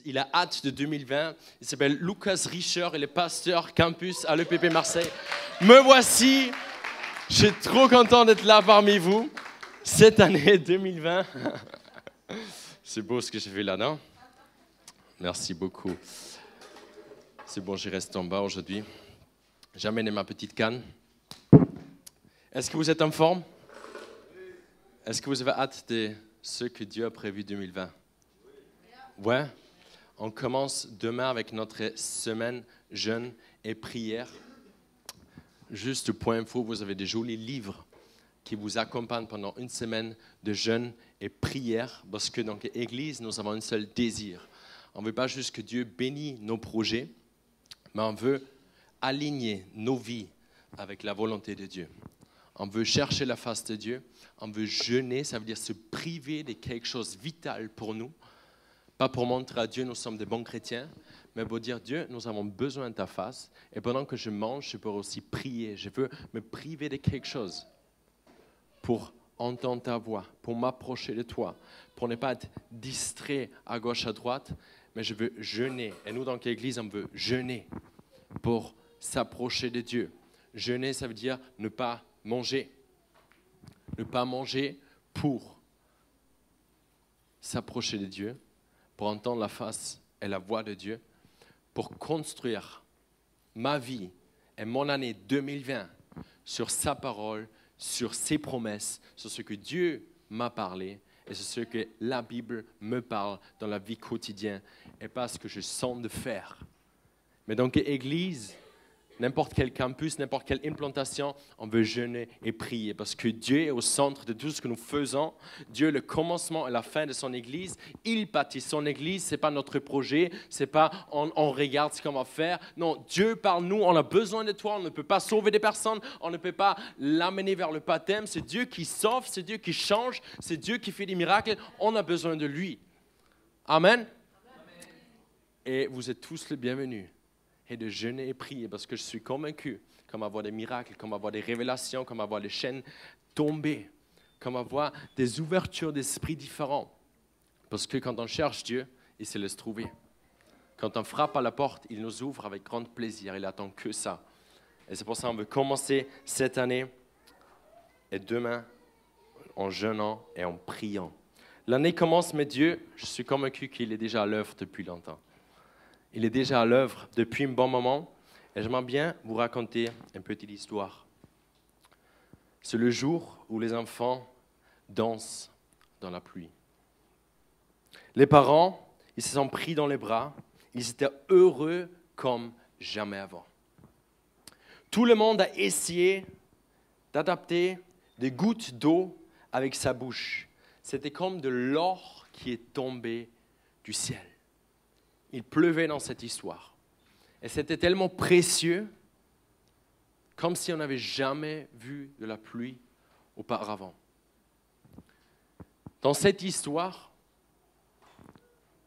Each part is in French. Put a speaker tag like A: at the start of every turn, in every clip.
A: Il a hâte de 2020. Il s'appelle Lucas Richer, il est pasteur campus à l'EPP Marseille. Me voici. Je suis trop content d'être là parmi vous. Cette année 2020. C'est beau ce que j'ai fait là, non? Merci beaucoup. C'est bon, je reste en bas aujourd'hui. J'ai amené ma petite canne. Est-ce que vous êtes en forme? Est-ce que vous avez hâte de ce que Dieu a prévu 2020? Ouais. On commence demain avec notre semaine jeûne et prière. Juste point info, vous avez des jolis livres qui vous accompagnent pendant une semaine de jeûne et prière, parce que dans l'Église, nous avons un seul désir. On ne veut pas juste que Dieu bénisse nos projets, mais on veut aligner nos vies avec la volonté de Dieu. On veut chercher la face de Dieu, on veut jeûner, ça veut dire se priver de quelque chose de vital pour nous. Pas pour montrer à Dieu nous sommes des bons chrétiens, mais pour dire Dieu, nous avons besoin de ta face. Et pendant que je mange, je peux aussi prier. Je veux me priver de quelque chose pour entendre ta voix, pour m'approcher de toi, pour ne pas être distrait à gauche, à droite, mais je veux jeûner. Et nous, dans l'Église, on veut jeûner pour s'approcher de Dieu. Jeûner, ça veut dire ne pas manger. Ne pas manger pour s'approcher de Dieu, pour entendre la face et la voix de Dieu, pour construire ma vie et mon année 2020 sur sa parole, sur ses promesses, sur ce que Dieu m'a parlé et sur ce que la Bible me parle dans la vie quotidienne et pas ce que je sens de faire. Mais donc, l'Église, n'importe quel campus, n'importe quelle implantation, on veut jeûner et prier parce que Dieu est au centre de tout ce que nous faisons. Dieu est le commencement et la fin de son Église. Il bâtit son Église, ce n'est pas notre projet, ce n'est pas on regarde ce qu'on va faire. Non, Dieu par nous, on a besoin de toi, on ne peut pas sauver des personnes, on ne peut pas l'amener vers le baptême. C'est Dieu qui sauve, c'est Dieu qui change, c'est Dieu qui fait des miracles. On a besoin de lui. Amen. Et vous êtes tous les bienvenus. Et de jeûner et prier, parce que je suis convaincu qu'on va voir des miracles, qu'on va voir des révélations, qu'on va voir les chaînes tomber, qu'on va voir des ouvertures d'esprit différents. Parce que quand on cherche Dieu, il se laisse trouver. Quand on frappe à la porte, il nous ouvre avec grand plaisir, il attend que ça. Et c'est pour ça qu'on veut commencer cette année et demain en jeûnant et en priant. L'année commence, mais Dieu, je suis convaincu qu'il est déjà à l'œuvre depuis longtemps. Il est déjà à l'œuvre depuis un bon moment et j'aimerais bien vous raconter une petite histoire. C'est le jour où les enfants dansent dans la pluie. Les parents, ils se sont pris dans les bras, ils étaient heureux comme jamais avant. Tout le monde a essayé d'adapter des gouttes d'eau avec sa bouche. C'était comme de l'or qui est tombé du ciel. Il pleuvait dans cette histoire. Et c'était tellement précieux, comme si on n'avait jamais vu de la pluie auparavant. Dans cette histoire,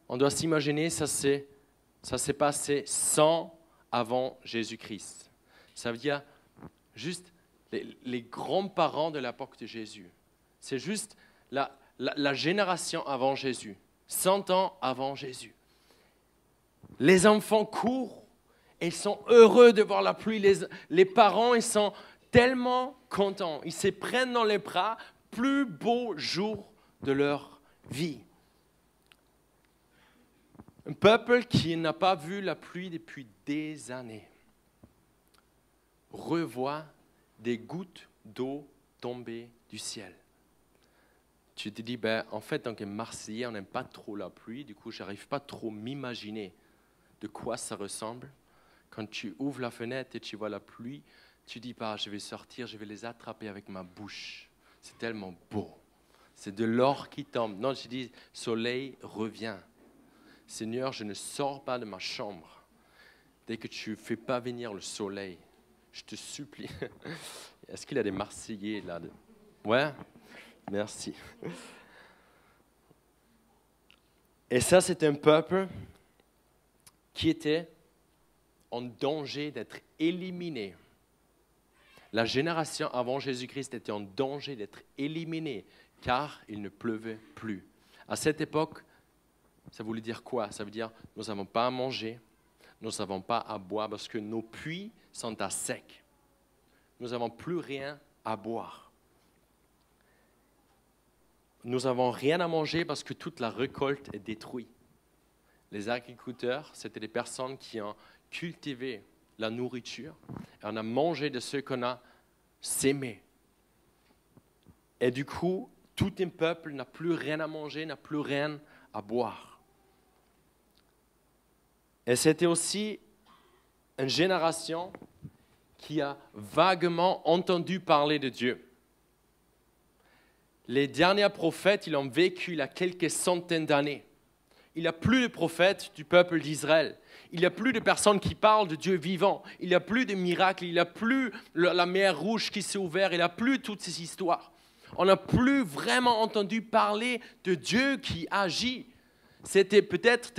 A: on doit s'imaginer, ça s'est passé 100 avant Jésus-Christ. Ça veut dire juste les grands-parents de l'époque de Jésus. C'est juste la génération avant Jésus, 100 ans avant Jésus. Les enfants courent et ils sont heureux de voir la pluie. Les parents, ils sont tellement contents. Ils se prennent dans les bras, plus beau jour de leur vie. Un peuple qui n'a pas vu la pluie depuis des années revoit des gouttes d'eau tomber du ciel. Tu te dis, en fait, en tant que Marseillais, on n'aime pas trop la pluie. Du coup, je n'arrive pas trop à m'imaginer de quoi ça ressemble. Quand tu ouvres la fenêtre et tu vois la pluie, tu dis pas, je vais sortir, je vais les attraper avec ma bouche. C'est tellement beau. C'est de l'or qui tombe. Non, je dis, soleil, reviens. Seigneur, je ne sors pas de ma chambre. Dès que tu ne fais pas venir le soleil, je te supplie. Est-ce qu'il y a des Marseillais là? Ouais, merci. Et ça, c'est un peuple qui était en danger d'être éliminé. La génération avant Jésus-Christ était en danger d'être éliminée car il ne pleuvait plus. À cette époque, Ça voulait dire quoi? Ça veut dire nous n'avons pas à manger, nous n'avons pas à boire parce que nos puits sont à sec. Nous n'avons plus rien à boire. Nous n'avons rien à manger parce que toute la récolte est détruite. Les agriculteurs, c'était des personnes qui ont cultivé la nourriture et on a mangé de ce qu'on a sémé. Et du coup, tout un peuple n'a plus rien à manger, n'a plus rien à boire. Et c'était aussi une génération qui a vaguement entendu parler de Dieu. Les derniers prophètes, ils ont vécu il y a quelques centaines d'années. Il n'y a plus de prophètes du peuple d'Israël. Il n'y a plus de personnes qui parlent de Dieu vivant. Il n'y a plus de miracles. Il n'y a plus la mer Rouge qui s'est ouverte. Il n'y a plus toutes ces histoires. On n'a plus vraiment entendu parler de Dieu qui agit. C'était peut-être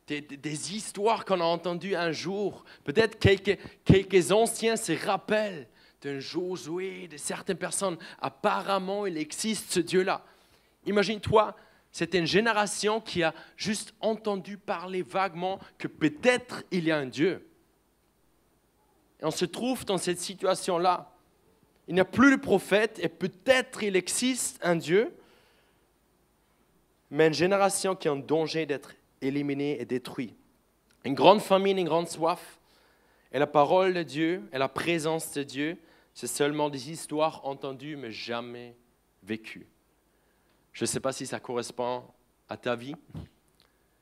A: des histoires qu'on a entendues un jour. Peut-être quelques anciens se rappellent d'un Josué, de certaines personnes. Apparemment, il existe ce Dieu-là. Imagine-toi, c'est une génération qui a juste entendu parler vaguement que peut-être il y a un Dieu. Et on se trouve dans cette situation-là. Il n'y a plus de prophètes et peut-être il existe un Dieu, mais une génération qui est en danger d'être éliminée et détruite. Une grande famine, une grande soif. Et la parole de Dieu et la présence de Dieu, c'est seulement des histoires entendues mais jamais vécues. Je ne sais pas si ça correspond à ta vie,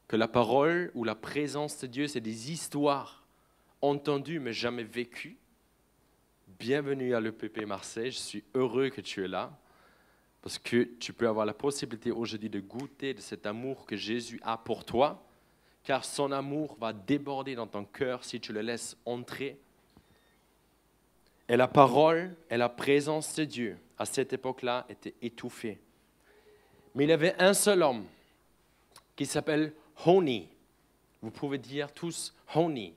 A: que la parole ou la présence de Dieu, c'est des histoires entendues mais jamais vécues. Bienvenue à l'EPP Marseille, je suis heureux que tu es là, parce que tu peux avoir la possibilité aujourd'hui de goûter de cet amour que Jésus a pour toi, car son amour va déborder dans ton cœur si tu le laisses entrer. Et la parole et la présence de Dieu, à cette époque-là, étaient étouffées. Mais il y avait un seul homme qui s'appelle Honi. Vous pouvez dire tous Honi.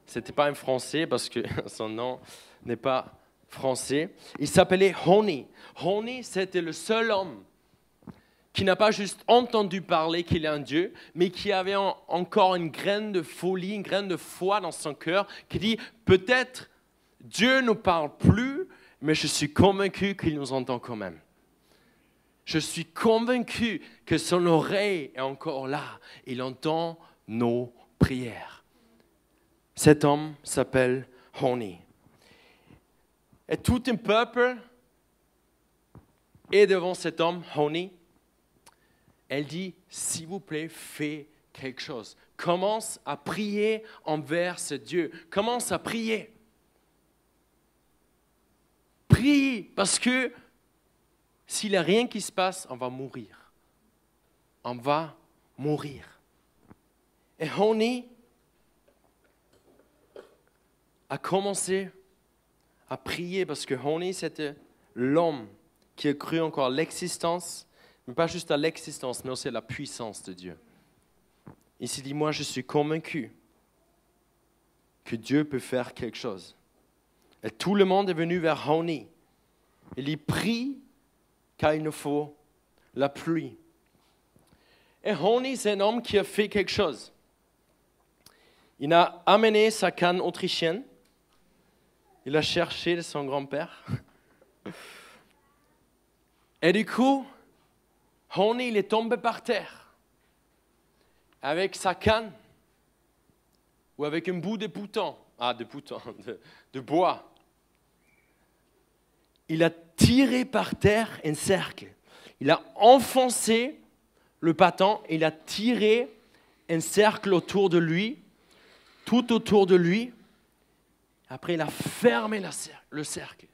A: Ce n'était pas un Français parce que son nom n'est pas français. Il s'appelait Honi. Honi, c'était le seul homme qui n'a pas juste entendu parler qu'il y a un Dieu, mais qui avait encore une graine de folie, une graine de foi dans son cœur, qui dit peut-être Dieu ne parle plus, mais je suis convaincu qu'il nous entend quand même. Je suis convaincu que son oreille est encore là. Il entend nos prières. Cet homme s'appelle Honi. Et tout un peuple est devant cet homme, Honi. Elle dit, s'il vous plaît, fais quelque chose. Commence à prier envers ce Dieu. Commence à prier. Prie, parce que s'il n'y a rien qui se passe, on va mourir. On va mourir. Et Honi a commencé à prier parce que Honi, c'était l'homme qui a cru encore à l'existence, mais pas juste à l'existence, mais aussi à la puissance de Dieu. Il s'est dit, moi je suis convaincu que Dieu peut faire quelque chose. Et tout le monde est venu vers Honi. Il y prie car il nous faut la pluie. Et Honi, c'est un homme qui a fait quelque chose. Il a amené sa canne autrichienne. Il a cherché de son grand-père. Et du coup, Honi, il est tombé par terre avec sa canne ou avec un bout de de bois. Il a tiré par terre un cercle. Il a enfoncé le bâton et il a tiré un cercle autour de lui, tout autour de lui. Après, il a fermé le cercle.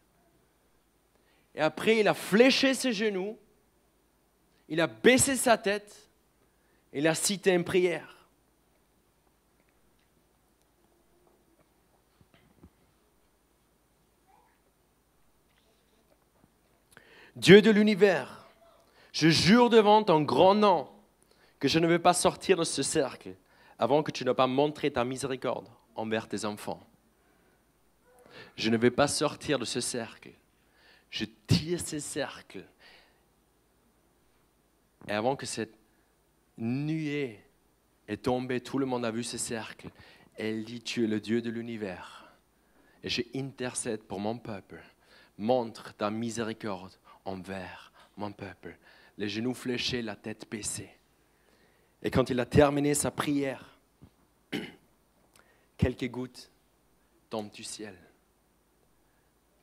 A: Et après, il a fléché ses genoux. Il a baissé sa tête. Il a cité une prière. Dieu de l'univers, je jure devant ton grand nom que je ne vais pas sortir de ce cercle avant que tu n'aies pas montré ta miséricorde envers tes enfants. Je ne vais pas sortir de ce cercle. Je tire ce cercle. Et avant que cette nuée est tombée, tout le monde a vu ce cercle. Elle dit, tu es le Dieu de l'univers. Et je intercède pour mon peuple. Montre ta miséricorde envers mon peuple. Les genoux fléchés, la tête baissée. Et quand il a terminé sa prière, quelques gouttes tombent du ciel.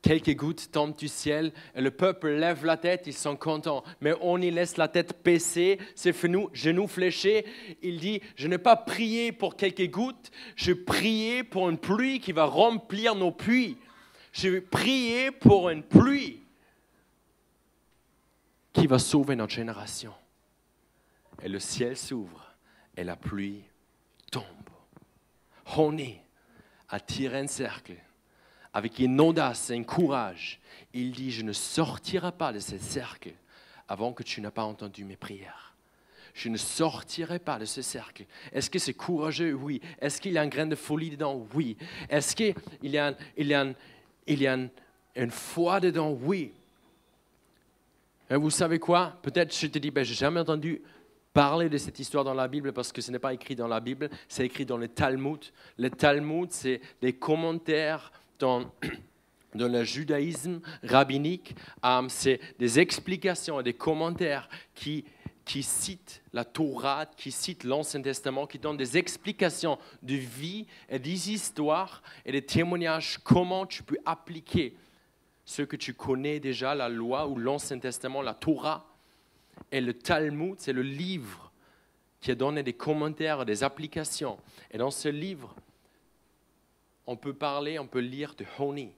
A: Quelques gouttes tombent du ciel et le peuple lève la tête, ils sont contents. Mais on y laisse la tête baissée, ses genoux fléchés. Il dit, je n'ai pas prié pour quelques gouttes, je priais pour une pluie qui va remplir nos puits. Je priais pour une pluie qui va sauver notre génération. Et le ciel s'ouvre et la pluie tombe. Honi a tiré un cercle. Avec une audace et un courage, il dit, je ne sortirai pas de ce cercle avant que tu n'aies pas entendu mes prières. Je ne sortirai pas de ce cercle. Est-ce que c'est courageux? Oui. Est-ce qu'il y a un grain de folie dedans? Oui. Est-ce qu'il y a une foi dedans? Oui. Et vous savez quoi? Peut-être je te dis, je n'ai jamais entendu parler de cette histoire dans la Bible parce que ce n'est pas écrit dans la Bible, c'est écrit dans le Talmud. Le Talmud, c'est des commentaires dans le judaïsme rabbinique, c'est des explications et des commentaires qui citent la Torah, qui citent l'Ancien Testament, qui donnent des explications de vie et des histoires et des témoignages, comment tu peux appliquer ce que tu connais déjà, la loi ou l'Ancien Testament, la Torah. Et le Talmud, c'est le livre qui a donné des commentaires et des applications. Et dans ce livre, on peut lire de Honi.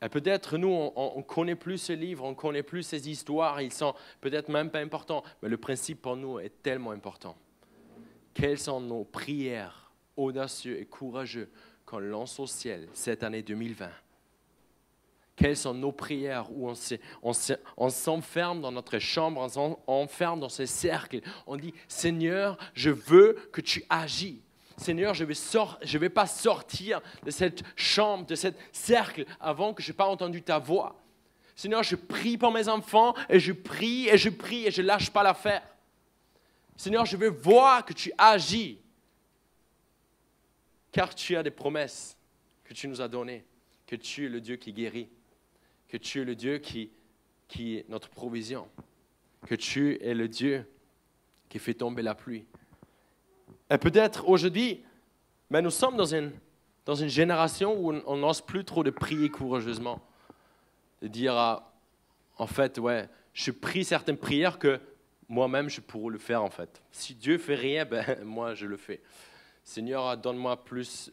A: Et peut-être nous, on ne connaît plus ce livre, on ne connaît plus ces histoires, ils sont peut-être même pas importants, mais le principe pour nous est tellement important. Quelles sont nos prières audacieuses et courageuses qu'on lance au ciel cette année 2020? Quelles sont nos prières où on s'enferme dans notre chambre, on s'enferme dans ce cercle, on dit « Seigneur, je veux que tu agis ». Seigneur, je ne vais pas sortir de cette chambre, de ce cercle, avant que je n'ai pas entendu ta voix. Seigneur, je prie pour mes enfants, et je prie, et je prie, et je ne lâche pas l'affaire. Seigneur, je veux voir que tu agis, car tu as des promesses que tu nous as données, que tu es le Dieu qui guérit, que tu es le Dieu qui est notre provision, que tu es le Dieu qui fait tomber la pluie. Et peut-être aujourd'hui, mais nous sommes dans une génération où on n'ose plus trop de prier courageusement. De dire, en fait, ouais, je prie certaines prières que moi-même, je pourrais le faire en fait. Si Dieu fait rien, moi, je le fais. Seigneur, donne-moi plus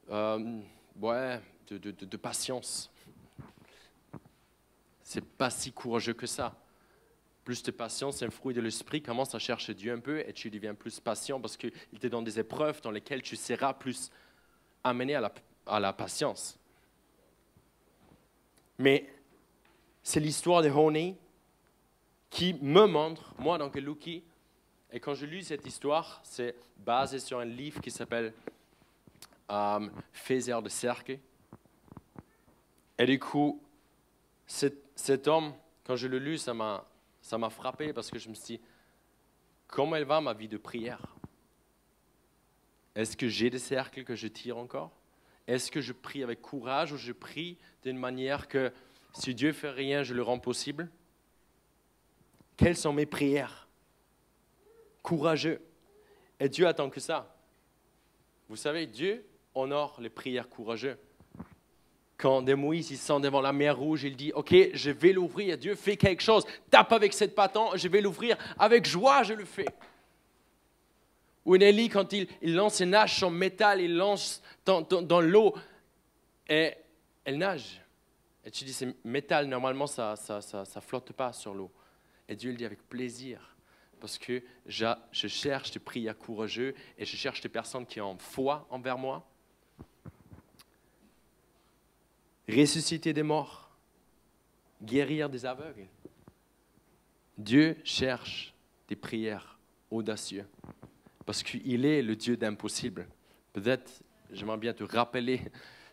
A: de patience. C'est pas si courageux que ça. Plus de patience, c'est un fruit de l'esprit. Commence à chercher Dieu un peu et tu deviens plus patient parce qu'il te donne des épreuves dans lesquelles tu seras plus amené à la patience. Mais c'est l'histoire de Honi qui me montre, moi, donc Luki, et quand je lis cette histoire, c'est basé sur un livre qui s'appelle Faiseur de cercle. Et du coup, cet homme, quand je le lis, ça m'a frappé parce que je me suis dit, comment elle va ma vie de prière? Est-ce que j'ai des cercles que je tire encore? Est-ce que je prie avec courage ou je prie d'une manière que si Dieu fait rien, je le rends possible? Quelles sont mes prières? Courageux. Et Dieu attend que ça. Vous savez, Dieu honore les prières courageuses. Quand Moïse il sent devant la mer Rouge, il dit, ok, je vais l'ouvrir, Dieu fait quelque chose, tape avec cette bâton, je vais l'ouvrir, avec joie je le fais. Ou Élie, quand il lance une hache en métal, il lance dans l'eau et elle nage. Et tu dis, c'est métal, normalement ça flotte pas sur l'eau. Et Dieu le dit avec plaisir, parce que je cherche des prières courageuses et je cherche des personnes qui ont foi envers moi. Ressusciter des morts, guérir des aveugles. Dieu cherche des prières audacieuses parce qu'il est le Dieu d'impossible. Peut-être, j'aimerais bien te rappeler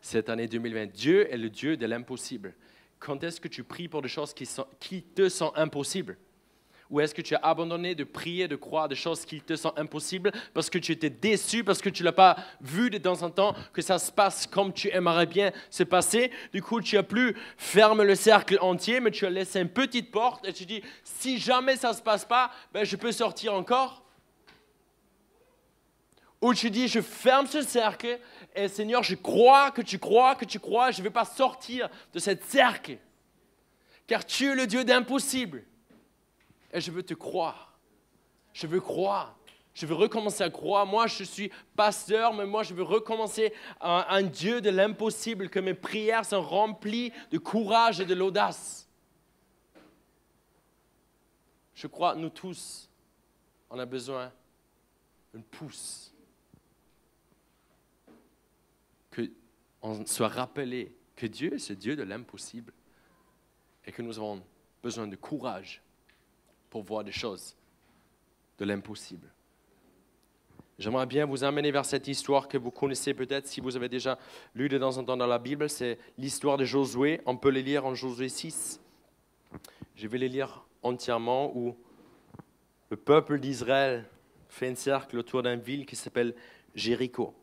A: cette année 2020, Dieu est le Dieu de l'impossible. Quand est-ce que tu pries pour des choses qui te sont impossibles? Ou est-ce que tu as abandonné de prier, de croire des choses qui te sont impossibles parce que tu étais déçu, parce que tu ne l'as pas vu de temps en temps, que ça se passe comme tu aimerais bien se passer. Du coup, tu n'as plus fermé le cercle entier, mais tu as laissé une petite porte et tu dis, si jamais ça ne se passe pas, ben, je peux sortir encore. Ou tu dis, je ferme ce cercle et Seigneur, je crois que tu crois, je ne vais pas sortir de ce cercle. Car tu es le Dieu d'impossible. Et je veux te croire. Je veux croire. Je veux recommencer à croire. Moi, je suis pasteur, mais moi, je veux recommencer à un Dieu de l'impossible, que mes prières sont remplies de courage et de l'audace. Je crois, nous tous, on a besoin d'une pousse. Qu'on soit rappelé que Dieu est ce Dieu de l'impossible et que nous avons besoin de courage pour voir des choses de l'impossible. J'aimerais bien vous amener vers cette histoire que vous connaissez peut-être si vous avez déjà lu de temps en temps dans la Bible. C'est l'histoire de Josué. On peut les lire en Josué 6. Je vais les lire entièrement où le peuple d'Israël fait un cercle autour d'une ville qui s'appelle Jéricho.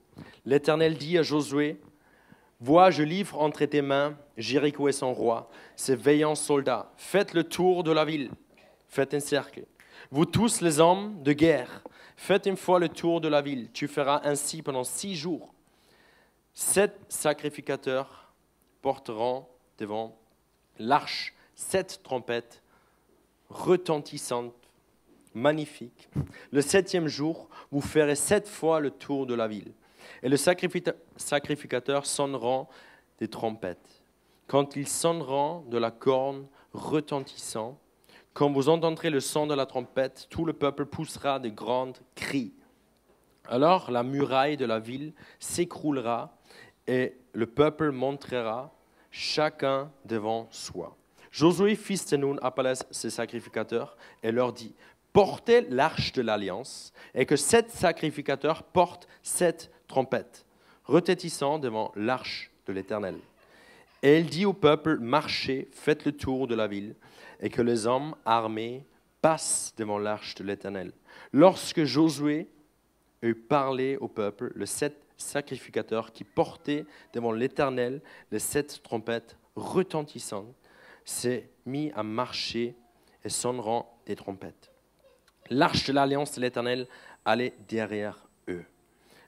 A: L'Éternel dit à Josué, « Vois, je livre entre tes mains Jéricho et son roi, ses vaillants soldats. Faites le tour de la ville. » Faites un cercle. Vous tous les hommes de guerre, faites une fois le tour de la ville. Tu feras ainsi pendant 6 jours. 7 sacrificateurs porteront devant l'arche 7 trompettes retentissantes, magnifiques. Le 7e jour, vous ferez 7 fois le tour de la ville. Et les sacrificateurs sonneront des trompettes. Quand ils sonneront de la corne retentissant, quand vous entendrez le son de la trompette, tout le peuple poussera de grands cris. Alors la muraille de la ville s'écroulera et le peuple montera chacun devant soi. Josué, fils de Nun, appela ses sacrificateurs et leur dit, « Portez l'arche de l'alliance et que 7 sacrificateurs portent 7 trompettes, retentissant devant l'arche de l'Éternel. » Et il dit au peuple, « Marchez, faites le tour de la ville. » Et que les hommes armés passent devant l'arche de l'Éternel. Lorsque Josué eut parlé au peuple, les 7 sacrificateurs qui portaient devant l'Éternel les 7 trompettes retentissantes s'est mis à marcher et sonneront des trompettes. L'arche de l'alliance de l'Éternel allait derrière eux.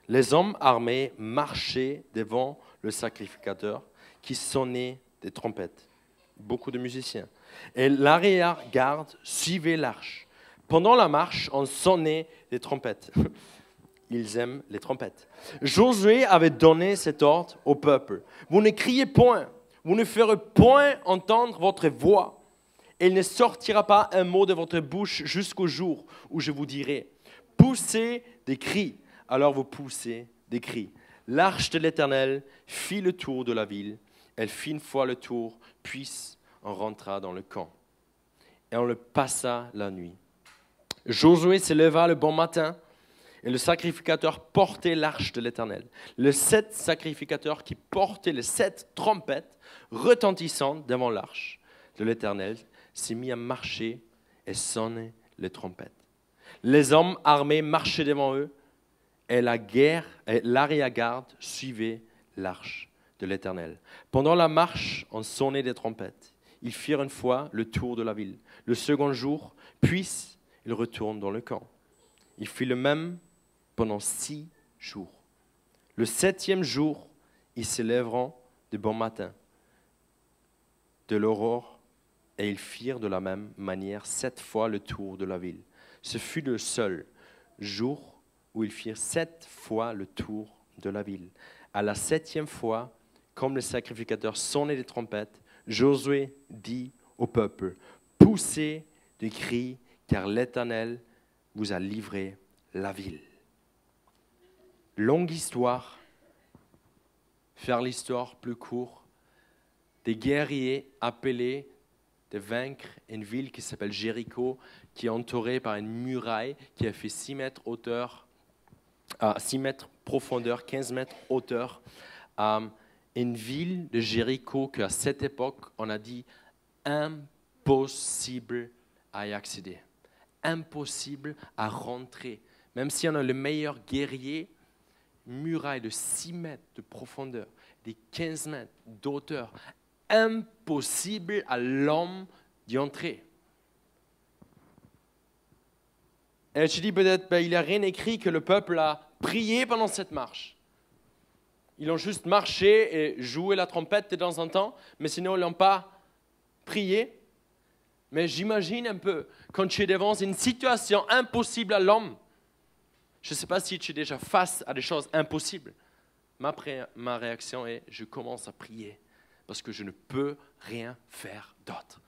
A: Les hommes armés marchaient devant le sacrificateur qui sonnait des trompettes. Beaucoup de musiciens. Et l'arrière-garde suivait l'arche. Pendant la marche, on sonnait des trompettes. Ils aiment les trompettes. Josué avait donné cet ordre au peuple. Vous ne criez point, vous ne ferez point entendre votre voix. Et il ne sortira pas un mot de votre bouche jusqu'au jour où je vous dirai, poussez des cris. Alors vous poussez des cris. L'arche de l'Éternel fit le tour de la ville. Elle fit une fois le tour, puis on rentra dans le camp. Et on le passa la nuit. Josué se leva le bon matin, et le sacrificateur portait l'arche de l'Éternel. Les 7 sacrificateurs qui portaient les 7 trompettes retentissantes devant l'arche de l'Éternel s'est mis à marcher et sonner les trompettes. Les hommes armés marchaient devant eux, et l'arrière-garde suivait l'arche de l'Éternel. Pendant la marche, on sonnait des trompettes. Ils firent une fois le tour de la ville. Le second jour, puis ils retournent dans le camp. Il fit le même pendant 6 jours. Le 7e jour, ils se lèveront de bon matin, de l'aurore, et ils firent de la même manière 7 fois le tour de la ville. Ce fut le seul jour où ils firent 7 fois le tour de la ville. À la 7e fois, comme les sacrificateurs sonnaient des trompettes, Josué dit au peuple, « Poussez des cris, car l'Éternel vous a livré la ville. » Longue histoire, faire l'histoire plus courte, des guerriers appelés de vaincre une ville qui s'appelle Jéricho, qui est entourée par une muraille qui a fait 6 mètres hauteur, 6 mètres profondeur, 15 mètres hauteur. Une ville de Jéricho qu'à cette époque, on a dit impossible à y accéder. impossible à rentrer. Même si on a le meilleur guerrier, muraille de 6 mètres de profondeur, des 15 mètres d'auteur, impossible à l'homme d'y entrer. Et tu dis peut-être, il n'a rien écrit que le peuple a prié pendant cette marche. Ils ont juste marché et joué la trompette de temps en temps, mais sinon ils n'ont pas prié. Mais j'imagine un peu, quand tu es devant une situation impossible à l'homme, je ne sais pas si tu es déjà face à des choses impossibles. Ma réaction est, je commence à prier parce que je ne peux rien faire d'autre.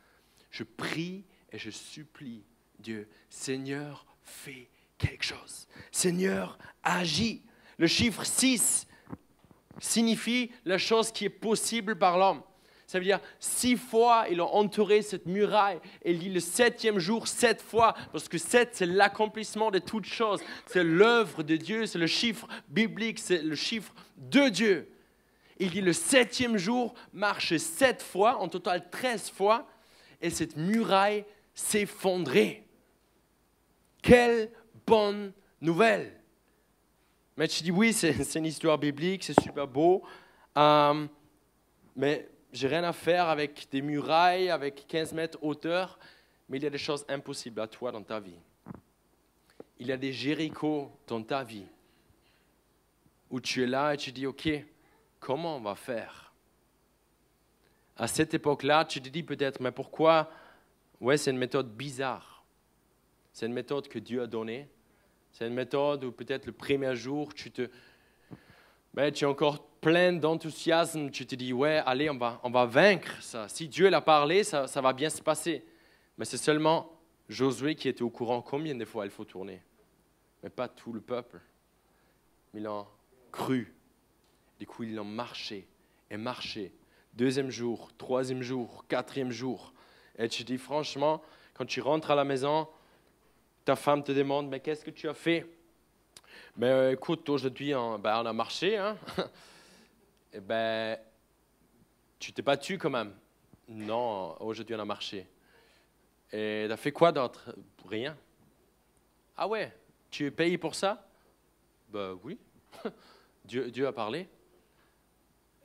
A: Je prie et je supplie Dieu, Seigneur, fais quelque chose. Seigneur, agis. Le chiffre 6 signifie la chose qui est possible par l'homme. Ça veut dire 6 fois, ils ont entouré cette muraille. Et il dit le 7e jour, 7 fois, parce que 7, c'est l'accomplissement de toutes choses. C'est l'œuvre de Dieu, c'est le chiffre biblique, c'est le chiffre de Dieu. Il dit le 7e jour, marche 7 fois, en total 13 fois, et cette muraille s'effondrait. Quelle bonne nouvelle! Mais tu dis oui, c'est une histoire biblique, c'est super beau, mais j'ai rien à faire avec des murailles, avec 15 mètres hauteur, mais il y a des choses impossibles à toi dans ta vie. Il y a des Jéricho dans ta vie, où tu es là et tu dis, ok, comment on va faire? À cette époque-là, tu te dis peut-être, mais pourquoi? Ouais, c'est une méthode bizarre. C'est une méthode que Dieu a donnée. C'est une méthode où peut-être le premier jour, tu es encore plein d'enthousiasme. Tu te dis, ouais, allez, on va vaincre ça. Si Dieu l'a parlé, ça va bien se passer. Mais c'est seulement Josué qui était au courant combien de fois il faut tourner. Mais pas tout le peuple. Ils ont cru. Du coup, ils ont marché et marché. 2e jour, 3e jour, 4e jour. Et tu dis, franchement, quand tu rentres à la maison, ta femme te demande, mais qu'est-ce que tu as fait? Ben, écoute, aujourd'hui, on a marché. Hein? Et ben, tu t'es battu quand même. Non, aujourd'hui, on a marché. Et tu as fait quoi d'autre? Rien. Ah ouais, tu es payé pour ça? Ben oui. Dieu a parlé.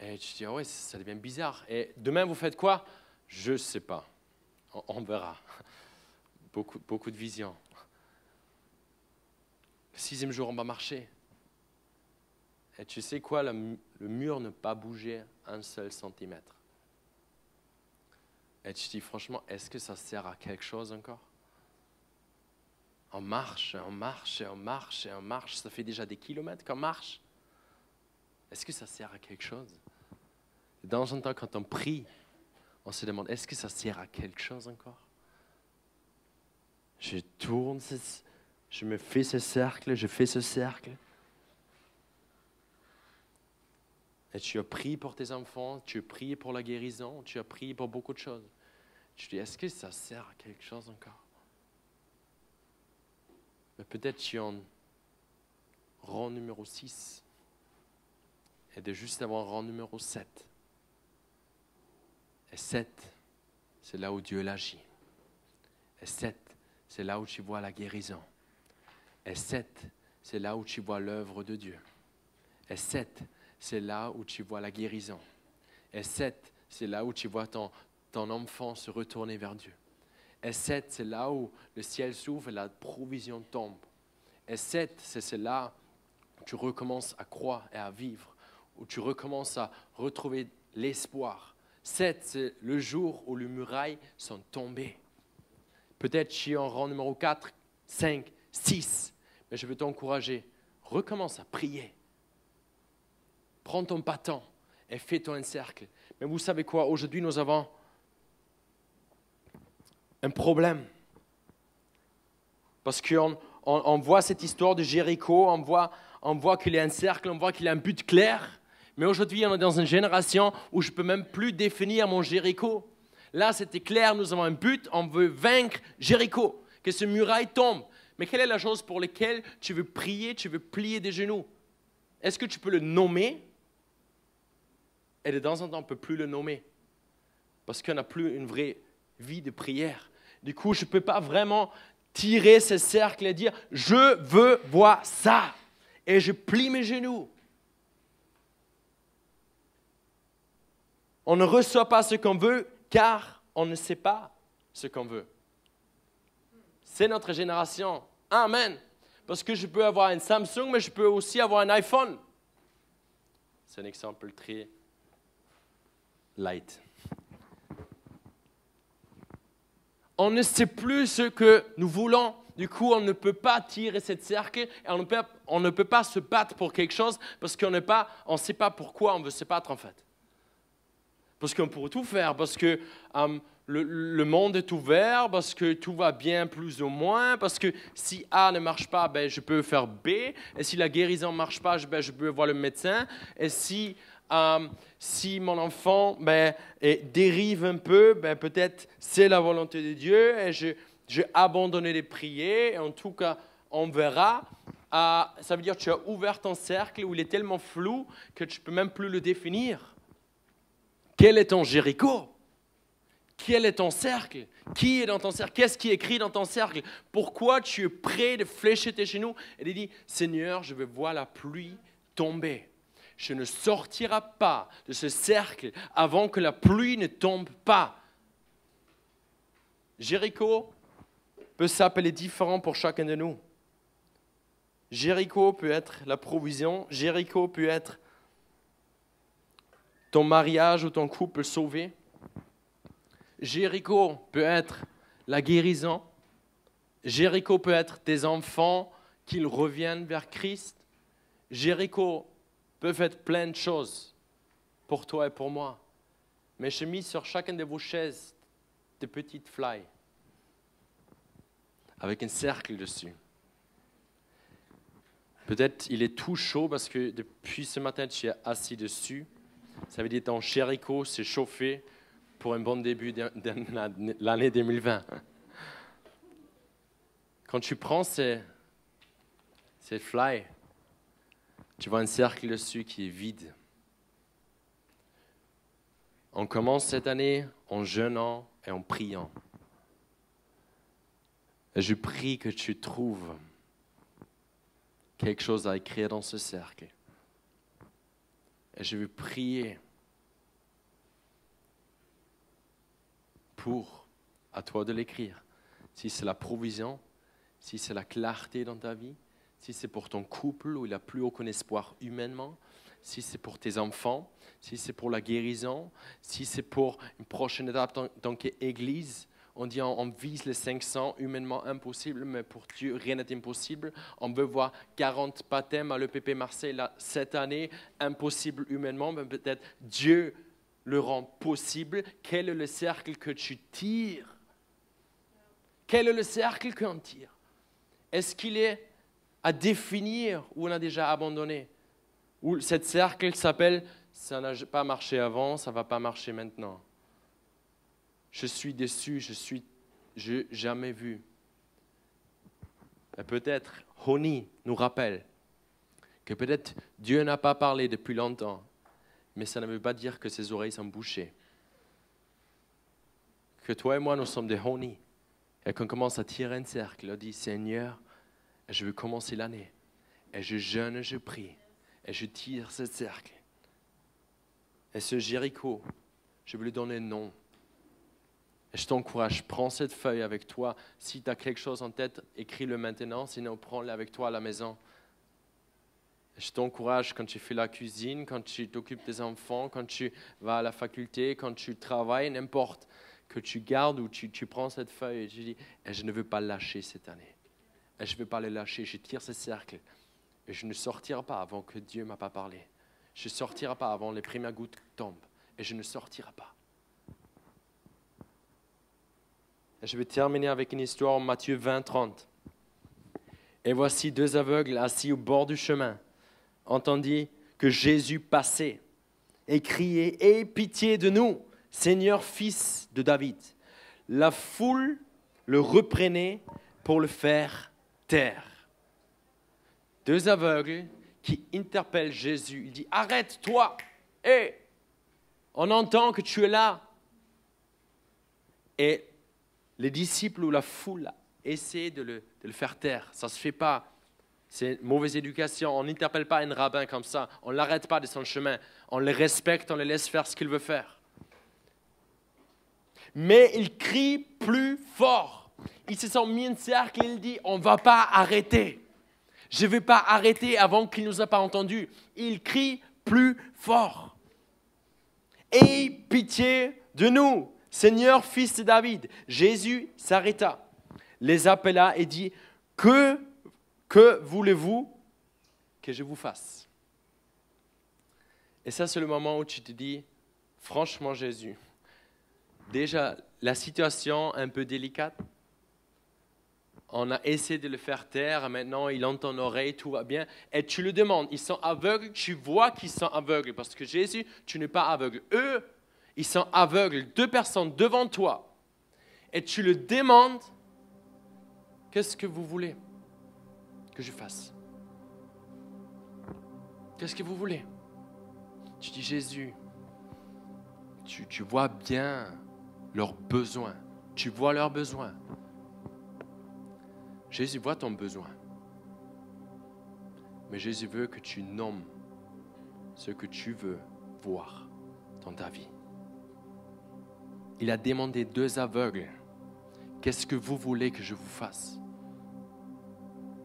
A: Et tu te dis, ah ouais, ça devient bizarre. Et demain, vous faites quoi? Je ne sais pas. On verra. Beaucoup de visions. Le 6e jour, on va marcher. Et tu sais quoi, le mur n'a pas bougé un seul centimètre. Et tu te dis, franchement, est-ce que ça sert à quelque chose encore? On marche, on marche, on marche, on marche. Ça fait déjà des kilomètres qu'on marche. Est-ce que ça sert à quelque chose? De temps en temps, quand on prie, on se demande, est-ce que ça sert à quelque chose encore? Je tourne, je me fais ce cercle, je fais ce cercle. Et tu as prié pour tes enfants, tu as prié pour la guérison, tu as prié pour beaucoup de choses. Tu te dis, est-ce que ça sert à quelque chose encore? Mais peut-être tu es en rang numéro 6 et de juste avoir rang numéro 7. Et 7, c'est là où Dieu agit. Et 7, c'est là où tu vois la guérison. Et 7, c'est là où tu vois l'œuvre de Dieu. Et 7, c'est là où tu vois la guérison. Et 7, c'est là où tu vois ton enfant se retourner vers Dieu. Et 7, c'est là où le ciel s'ouvre et la provision tombe. Et 7, c'est là où tu recommences à croire et à vivre, où tu recommences à retrouver l'espoir. 7, c'est le jour où les murailles sont tombées. Peut-être tu es en rang numéro 4, 5, 6, mais je veux t'encourager. Recommence à prier. Prends ton bâton et fais-toi un cercle. Mais vous savez quoi? Aujourd'hui, nous avons un problème. Parce qu'on voit cette histoire de Jéricho, on voit qu'il y a un cercle, on voit qu'il y a un but clair. Mais aujourd'hui, on est dans une génération où je ne peux même plus définir mon Jéricho. Là, c'était clair, nous avons un but, on veut vaincre Jéricho, que ce muraille tombe. Mais quelle est la chose pour laquelle tu veux prier, tu veux plier des genoux? Est-ce que tu peux le nommer? Et de temps en temps, on ne peut plus le nommer. Parce qu'on n'a plus une vraie vie de prière. Du coup, je ne peux pas vraiment tirer ce cercle et dire, je veux voir ça. Et je plie mes genoux. On ne reçoit pas ce qu'on veut car on ne sait pas ce qu'on veut. C'est notre génération. Amen. Parce que je peux avoir un Samsung, mais je peux aussi avoir un iPhone. C'est un exemple très light. On ne sait plus ce que nous voulons. Du coup, on ne peut pas tirer cette cercle et on ne peut pas se battre pour quelque chose parce qu'on ne sait pas pourquoi on veut se battre en fait. Parce qu'on pourrait tout faire, parce que le monde est ouvert, parce que tout va bien plus ou moins, parce que si A ne marche pas, ben, je peux faire B, et si la guérison ne marche pas, ben, je peux voir le médecin, et si mon enfant dérive un peu, ben, peut-être c'est la volonté de Dieu, et j'ai abandonné de prier, et en tout cas, on verra. Ça veut dire que tu as ouvert ton cercle où il est tellement flou que tu ne peux même plus le définir. Quel est ton Jéricho? Quel est ton cercle? Qui est dans ton cercle? Qu'est-ce qui est écrit dans ton cercle? Pourquoi tu es prêt de flécher tes genoux et de dire, Seigneur, je veux voir la pluie tomber. Je ne sortirai pas de ce cercle avant que la pluie ne tombe pas. Jéricho peut s'appeler différent pour chacun de nous. Jéricho peut être la provision. Jéricho peut être ton mariage ou ton couple sauvé. Jéricho peut être la guérison. Jéricho peut être tes enfants qu'ils reviennent vers Christ. Jéricho peut être plein de choses pour toi et pour moi. Mais j'ai mis sur chacune de vos chaises des petites fly avec un cercle dessus. Peut-être il est tout chaud parce que depuis ce matin tu es assis dessus. Ça veut dire que ton Jéricho s'est chauffé pour un bon début de l'année 2020. Quand tu prends ces fly, tu vois un cercle dessus qui est vide. On commence cette année en jeûnant et en priant. Et je prie que tu trouves quelque chose à écrire dans ce cercle. Et je veux prier à toi de l'écrire. Si c'est la provision, si c'est la clarté dans ta vie, si c'est pour ton couple où il n'a plus aucun espoir humainement, si c'est pour tes enfants, si c'est pour la guérison, si c'est pour une prochaine étape dans l'église. On dit on vise les 500, humainement impossible, mais pour Dieu, rien n'est impossible. On veut voir 40 baptêmes à l'EPP Marseille cette année, impossible humainement, mais peut-être Dieu le rend possible. Quel est le cercle que tu tires? Quel est le cercle qu'on tire? Est-ce qu'il est à définir ou on a déjà abandonné? Ou cette cercle s'appelle « ça n'a pas marché avant, ça ne va pas marcher maintenant ». Je suis déçu, je n'ai jamais vu. Et peut-être, Honi nous rappelle que peut-être Dieu n'a pas parlé depuis longtemps, mais ça ne veut pas dire que ses oreilles sont bouchées. Que toi et moi, nous sommes des Honi. Et qu'on commence à tirer un cercle, on dit, Seigneur, je veux commencer l'année. Et je jeûne, je prie. Et je tire ce cercle. Et ce Jéricho, je veux lui donner un nom. Et je t'encourage, prends cette feuille avec toi. Si tu as quelque chose en tête, écris-le maintenant. Sinon, prends-le avec toi à la maison. Et je t'encourage quand tu fais la cuisine, quand tu t'occupes des enfants, quand tu vas à la faculté, quand tu travailles, n'importe, que tu gardes ou tu prends cette feuille et tu dis, et je ne veux pas le lâcher cette année. Et je ne veux pas le lâcher. Je tire ce cercle. Et je ne sortirai pas avant que Dieu ne m'a pas parlé. Je ne sortirai pas avant les premières gouttes tombent. Et je ne sortirai pas. Et je vais terminer avec une histoire en Matthieu 20, 30. Et voici 2 aveugles assis au bord du chemin entendirent que Jésus passait et criait « Aie pitié de nous, Seigneur, fils de David !» La foule le reprenait pour le faire taire. 2 aveugles qui interpellent Jésus. Il dit « Arrête-toi, on entend que tu es là. » Et les disciples ou la foule essaie de le faire taire. Ça ne se fait pas. C'est une mauvaise éducation. On n'interpelle pas un rabbin comme ça. On ne l'arrête pas de son chemin. On le respecte, on le laisse faire ce qu'il veut faire. Mais il crie plus fort. Ils se sont mis en cercle et il dit, on ne va pas arrêter. Je ne vais pas arrêter avant qu'il ne nous a pas entendus. Il crie plus fort. Aie pitié de nous, Seigneur, fils de David. Jésus s'arrêta, les appela et dit, que voulez-vous que je vous fasse? Et ça, c'est le moment où tu te dis, franchement, Jésus, déjà, la situation est un peu délicate. On a essayé de le faire taire, maintenant il entend ton oreille, tout va bien. Et tu le demandes, ils sont aveugles, tu vois qu'ils sont aveugles. Parce que Jésus, tu n'es pas aveugle. Eux, ils sont aveugles, 2 personnes devant toi. Et tu le demandes, qu'est-ce que vous voulez que je fasse? Qu'est-ce que vous voulez? Tu dis, Jésus, tu vois bien leurs besoins. Tu vois leurs besoins. Jésus voit ton besoin. Mais Jésus veut que tu nommes ce que tu veux voir dans ta vie. Il a demandé 2 aveugles. Qu'est-ce que vous voulez que je vous fasse?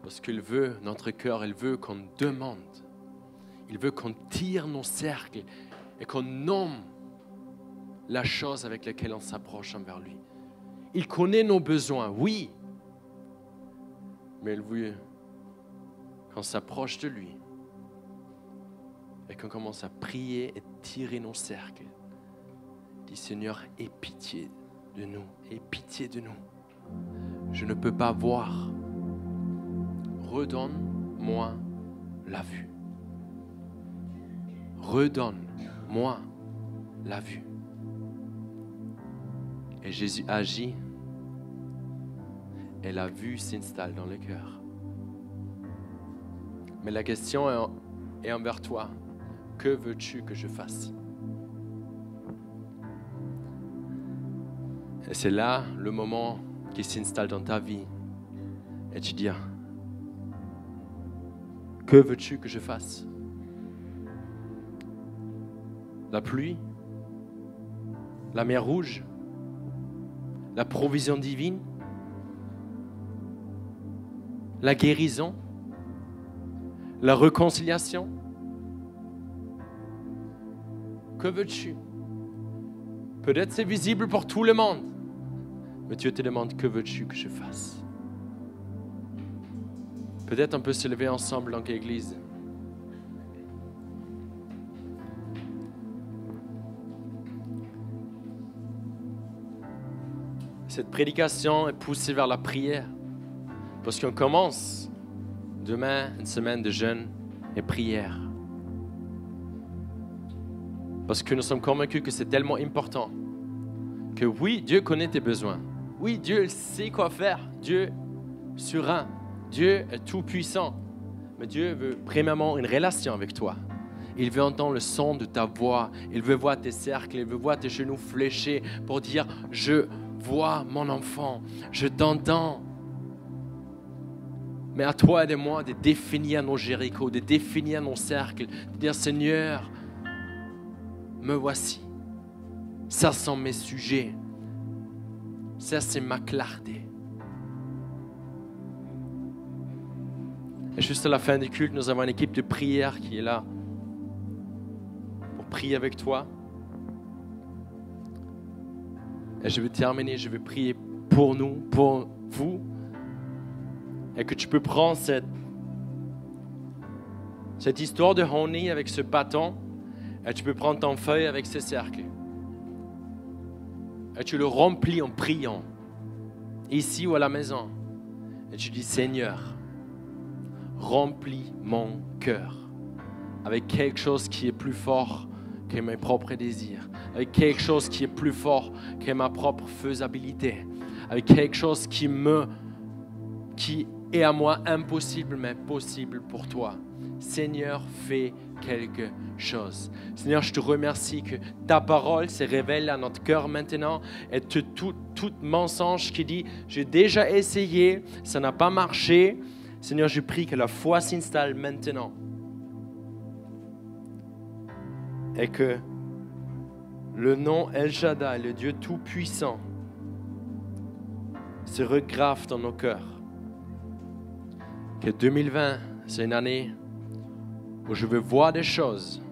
A: Parce qu'il veut, notre cœur, il veut qu'on demande. Il veut qu'on tire nos cercles et qu'on nomme la chose avec laquelle on s'approche envers lui. Il connaît nos besoins, oui. Mais il veut qu'on s'approche de lui et qu'on commence à prier et tirer nos cercles. Dis, Seigneur, aie pitié de nous, aie pitié de nous. Je ne peux pas voir. Redonne-moi la vue. Redonne-moi la vue. Et Jésus agit. Et la vue s'installe dans le cœur. Mais la question est envers toi. Que veux-tu que je fasse? Et c'est là le moment qui s'installe dans ta vie. Et tu dis, que veux-tu que je fasse? La pluie? La mer rouge? La provision divine? La guérison, la réconciliation. Que veux-tu? Peut-être c'est visible pour tout le monde, mais Dieu te demande, que veux-tu que je fasse? Peut-être on peut se lever ensemble dans l'église. Cette prédication est poussée vers la prière. Parce qu'on commence demain une semaine de jeûne et prière. Parce que nous sommes convaincus que c'est tellement important. Que oui, Dieu connaît tes besoins. Oui, Dieu sait quoi faire. Dieu est souverain. Dieu est tout puissant. Mais Dieu veut premièrement une relation avec toi. Il veut entendre le son de ta voix. Il veut voir tes cercles. Il veut voir tes genoux fléchés pour dire, je vois mon enfant. Je t'entends. Mais à toi et de moi de définir nos Jéricho, de définir nos cercles, de dire, Seigneur, me voici. Ça sont mes sujets. Ça, c'est ma clarté. Et juste à la fin du culte, nous avons une équipe de prière qui est là pour prier avec toi. Et je vais terminer, je vais prier pour nous, pour vous. Et que tu peux prendre cette histoire de honey avec ce bâton et tu peux prendre ton feuille avec ce cercle. Et tu le remplis en priant, ici ou à la maison. Et tu dis, Seigneur, remplis mon cœur avec quelque chose qui est plus fort que mes propres désirs, avec quelque chose qui est plus fort que ma propre faisabilité, avec quelque chose qui est à moi impossible, mais possible pour toi. Seigneur, fais quelque chose. Seigneur, je te remercie que ta parole se révèle à notre cœur maintenant et tout mensonge qui dit « j'ai déjà essayé, ça n'a pas marché ». Seigneur, je prie que la foi s'installe maintenant et que le nom El Shaddai, le Dieu Tout-Puissant, se regrave dans nos cœurs. Que 2020, c'est une année où je veux voir des choses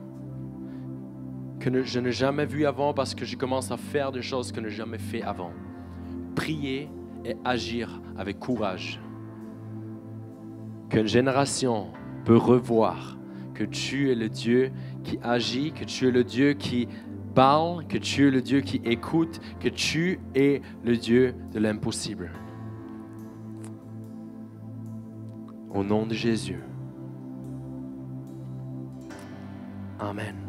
A: que je n'ai jamais vues avant parce que je commence à faire des choses que je n'ai jamais fait avant. Prier et agir avec courage. Qu'une génération peut revoir que tu es le Dieu qui agit, que tu es le Dieu qui parle, que tu es le Dieu qui écoute, que tu es le Dieu de l'impossible. Au nom de Jésus. Amen.